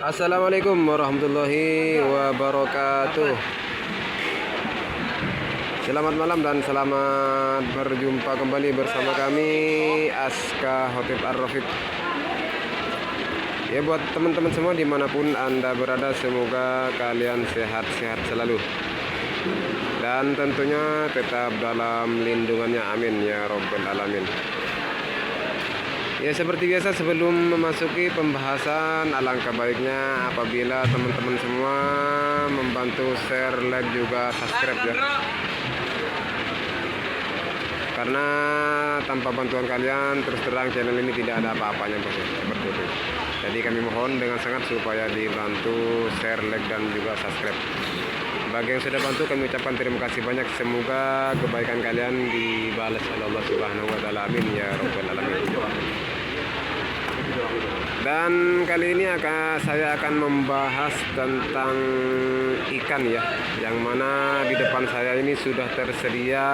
Assalamualaikum warahmatullahi wabarakatuh. Selamat malam dan selamat berjumpa kembali bersama kami Aska Hotip Ar-Rafiq. Ya, buat teman-teman semua dimanapun Anda berada, semoga kalian sehat-sehat selalu dan tentunya tetap dalam lindungannya, amin ya robbal alamin. Ya, seperti biasa sebelum memasuki pembahasan, alangkah baiknya apabila teman-teman semua membantu share, like, juga subscribe ya. Karena tanpa bantuan kalian, terus terang channel ini tidak ada apa-apanya bos, seperti itu. Jadi kami mohon dengan sangat supaya dibantu share, like, dan juga subscribe. Bagi yang sudah bantu, kami ucapkan terima kasih banyak. Semoga kebaikan kalian dibalas oleh Allah Subhanahu wa taala, amin ya rabbal alamin. Dan kali ini saya akan membahas tentang ikan ya, yang mana di depan saya ini sudah tersedia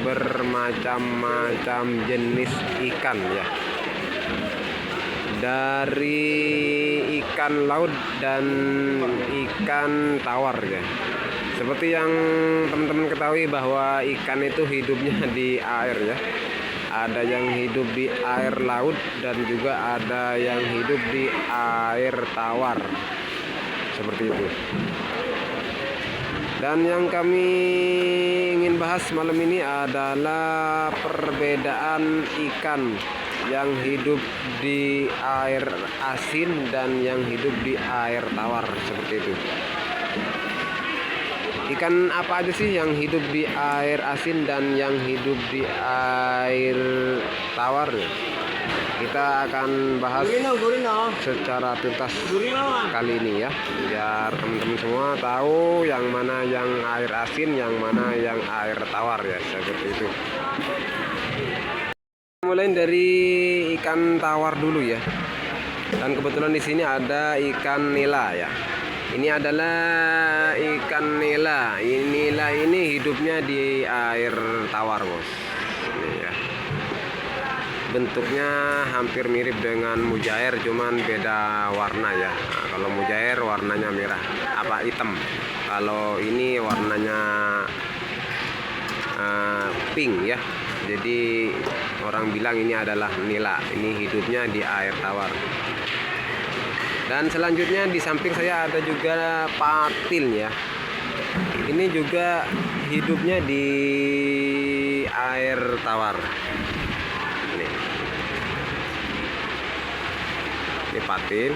bermacam-macam jenis ikan ya, dari ikan laut dan ikan tawar ya. Seperti yang teman-teman ketahui bahwa ikan itu hidupnya di air ya. Ada yang hidup di air laut dan juga ada yang hidup di air tawar, seperti itu. Dan yang kami ingin bahas malam ini adalah perbedaan ikan yang hidup di air asin dan yang hidup di air tawar, seperti itu. Ikan apa aja sih yang hidup di air asin dan yang hidup di air tawar? Kita akan bahas secara tuntas kali ini ya, biar teman-teman semua tahu yang mana yang air asin, yang mana yang air tawar ya, seperti itu. Mulai dari ikan tawar dulu ya. Dan kebetulan di sini ada ikan nila ya. Ini adalah ikan nila. Nila ini hidupnya di air tawar bos. Ini ya. Bentuknya hampir mirip dengan mujair, cuman beda warna ya. Nah, kalau mujair warnanya merah, hitam. Kalau ini warnanya pink ya. Jadi orang bilang ini adalah nila. Ini hidupnya di air tawar. Dan selanjutnya di samping saya ada juga patin ya. Ini juga hidupnya di air tawar. Ini patin.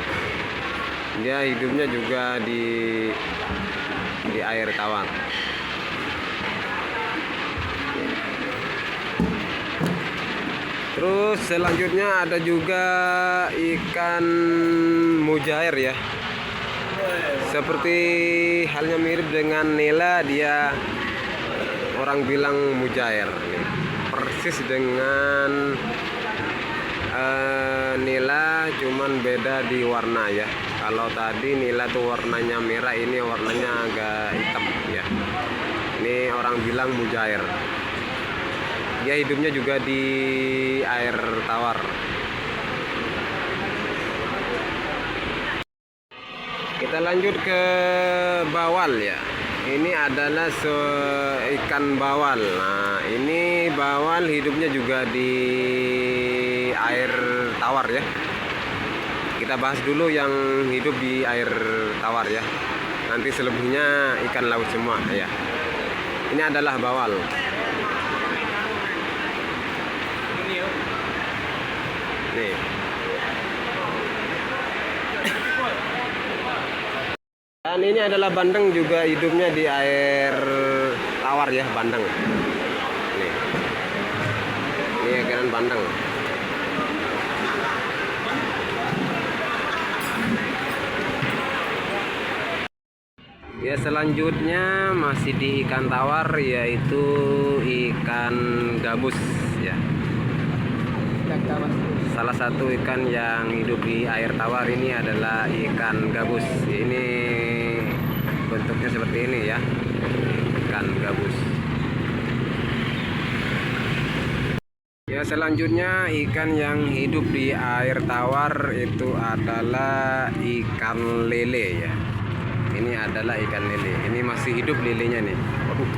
Dia hidupnya juga di air tawar. Terus selanjutnya ada juga ikan mujair ya. Seperti halnya mirip dengan nila, dia orang bilang mujair. Persis dengan nila, cuman beda di warna ya. Kalau tadi nila tuh warnanya merah, ini warnanya agak hitam ya. Ini orang bilang mujair. Dia hidupnya juga di air tawar. Kita lanjut ke bawal ya. Ini adalah ikan bawal. Nah, ini bawal hidupnya juga di air tawar ya. Kita bahas dulu yang hidup di air tawar ya. Nanti selebihnya ikan laut semua ya. Ini adalah bawal. Nih. Dan ini adalah bandeng, juga hidupnya di air tawar ya, bandeng. Nih. Ini ikan bandeng. Ya, selanjutnya masih di ikan tawar, yaitu ikan gabus ya. Salah satu ikan yang hidup di air tawar ini adalah ikan gabus. Ini bentuknya seperti ini ya, ikan gabus. Ya, Selanjutnya ikan yang hidup di air tawar itu adalah ikan lele ya. Ini adalah ikan lele. Ini masih hidup lelenya nih. Waduh.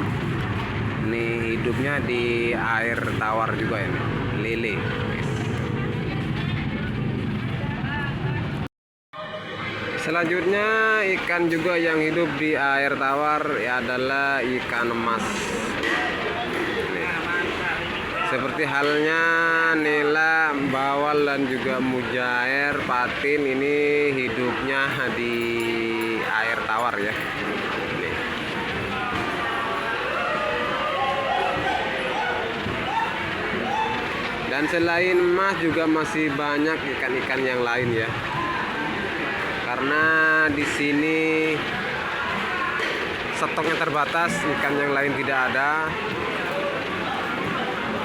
Ini hidupnya di air tawar juga ya nih. Lele. Selanjutnya ikan juga yang hidup di air tawar adalah ikan emas. Seperti halnya nila, bawal dan juga mujair, patin ini hidupnya di air tawar ya. Dan selain emas juga masih banyak ikan-ikan yang lain ya. Karena di sini stoknya terbatas, ikan yang lain tidak ada.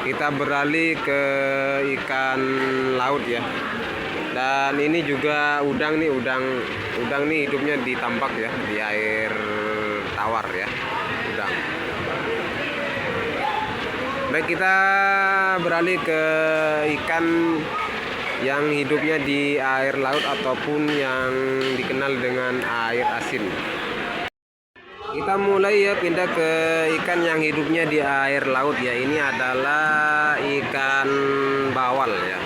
Kita beralih ke ikan laut ya. Dan ini juga udang nih, udang nih hidupnya di tambak ya, di air tawar ya, udang. Baik, kita beralih ke ikan yang hidupnya di air laut ataupun yang dikenal dengan air asin. Kita mulai ya, pindah ke ikan yang hidupnya di air laut ya. Ini adalah ikan bawal ya.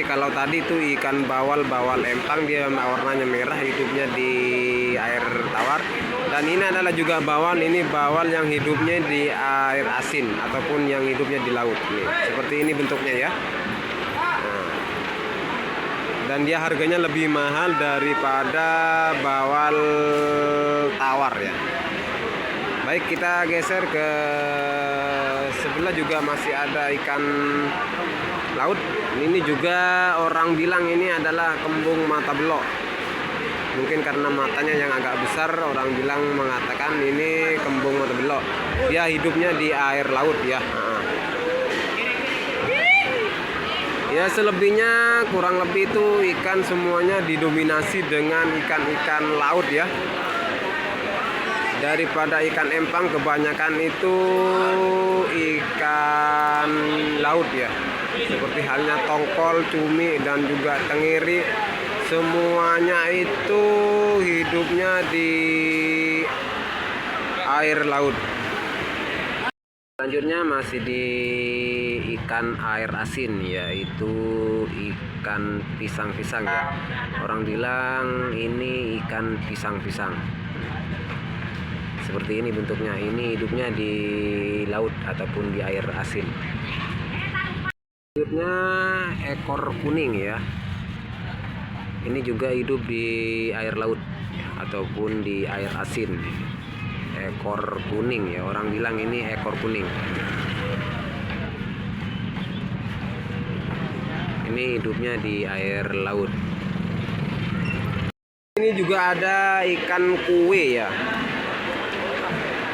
Kalau tadi itu ikan bawal empang, dia warnanya merah, hidupnya di air tawar. Dan ini adalah juga bawal, ini bawal yang hidupnya di air asin ataupun yang hidupnya di laut. Nih, seperti ini bentuknya ya. Dan dia harganya lebih mahal daripada bawal tawar ya. Baik, kita geser ke sebelah, juga masih ada ikan laut. Ini juga orang bilang ini adalah kembung mata belok. Mungkin karena matanya yang agak besar, orang bilang mengatakan ini kembung mata belok. Dia hidupnya di air laut ya. Ya, selebihnya kurang lebih itu ikan semuanya didominasi dengan ikan-ikan laut ya. Daripada ikan empang, kebanyakan itu ikan laut ya. Seperti halnya tongkol, cumi, dan juga tenggiri. Semuanya itu hidupnya di air laut. Selanjutnya masih di ikan air asin, yaitu ikan pisang-pisang ya. Orang bilang ini ikan pisang-pisang. Seperti ini bentuknya. Ini hidupnya di laut ataupun di air asin. Selanjutnya ekor kuning ya. Ini juga hidup di air laut ataupun di air asin. Ekor kuning ya, orang bilang ini ekor kuning. Ini hidupnya di air laut. Ini juga ada ikan kue ya.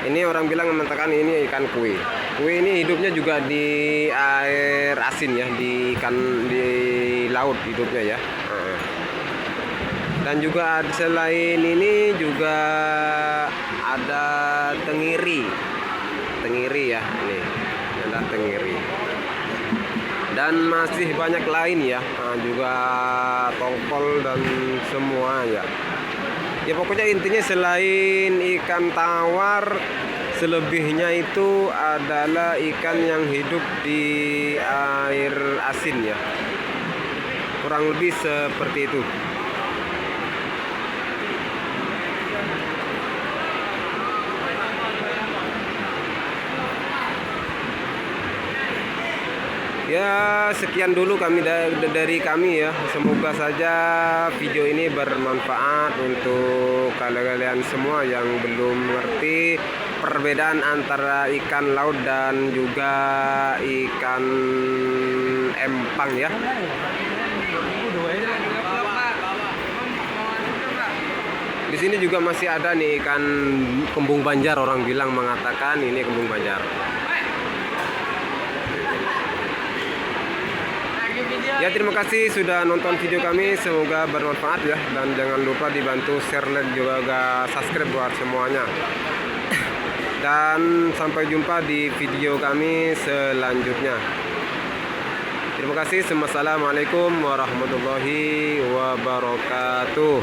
Ini orang bilang mengatakan ini ikan kue. Kue ini hidupnya juga di air asin ya, di laut hidupnya ya. Dan juga selain ini juga ada tenggiri ya, ini ada tenggiri. Dan masih banyak lain ya, juga tongkol dan semua ya. Ya pokoknya intinya selain ikan tawar, selebihnya itu adalah ikan yang hidup di air asin ya. Kurang lebih seperti itu. Ya, sekian dulu dari kami ya. Semoga saja video ini bermanfaat untuk kalian semua yang belum mengerti perbedaan antara ikan laut dan juga ikan empang ya. Di sini juga masih ada nih ikan kembung banjar, orang bilang mengatakan ini kembung banjar. Ya, terima kasih sudah nonton video kami, semoga bermanfaat ya. Dan jangan lupa dibantu share, like, juga subscribe buat semuanya. Dan sampai jumpa di video kami selanjutnya. Terima kasih. Assalamualaikum warahmatullahi wabarakatuh.